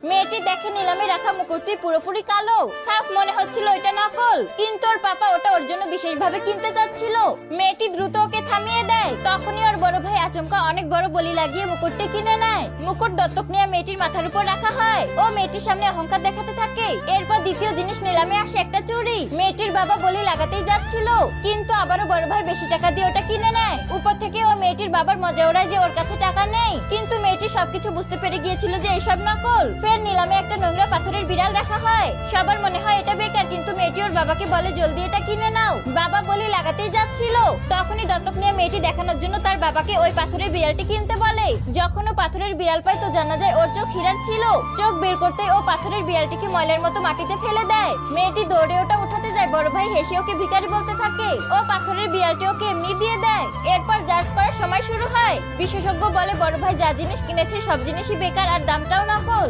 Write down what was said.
মেয়েটি দেখে নিলামে রাখা মুকুটটি পুরোপুরি কালো। সাফ মনে হচ্ছিল এটা নকল, কিন্তু ওর পাপা ওটা ওর জন্য বিশেষভাবে কিনতে চাচ্ছিল। মেয়েটি দ্রুত ওকে থামিয়ে দেয়। তখনই ওর বড় ভাই আচমকা অনেক বড় বলি লাগিয়ে মুকুটটি কিনে নেয়। মুকুট দত্তক নিয়ে মেয়েটির মাথার উপর রাখা হয়। ও মেয়েটির সামনে অহংকার দেখাতে থাকে। এরপর দ্বিতীয় জিনিস নিলামে আসে একটা চুড়ি। মেয়েটির বাবা বলি লাগাতেই যাচ্ছিল, কিন্তু আবারও বড় ভাই বেশি টাকা দিয়ে ওটা কিনে নেয়। উপর থেকে ও মেয়েটির বাবার মজা ওড়ায় যে ওর কাছে টাকা নেই, কিন্তু মেয়েটি সবকিছু বুঝতে পেরে গিয়েছিল যে এসব নকল। ফের নিলামে একটা নোংরা পাথরের বিড়াল দেখা হয়। সবার মনে হয় এটা বেকার, কিন্তু মেয়েটি ওর বাবাকে বলে জলদি এটা কিনে নাও। বাবা বলি লাগাতেই যাচ্ছিল, তখনই দত্তক নিয়ে মেয়েটি দেখানোর জন্য তার বাবাকে ওই পাথরের বিড়ালটি কিনতে বলে। যখন ও পাথরের বিড়াল পায় তো জানা যায় ওর চোখ হীরার ছিল। চোখ বের করতে ও পাথরের বিড়ালটিকে ময়লার মতো মাটিতে ফেলে দেয়। মেয়েটি দৌড়ে ওটা উঠাতে যায়। বড় ভাই হেসে ওকে ভিখারি বলতে থাকে। ও পাথরের বিড়ালটি ওকে এমনি দিয়ে দেয়। এরপর জাজ করার সময় শুরু হয়। বিশেষজ্ঞ বলে বড় ভাই যা জিনিস কিনেছে সব জিনিসই বেকার আর দামটাও নকল।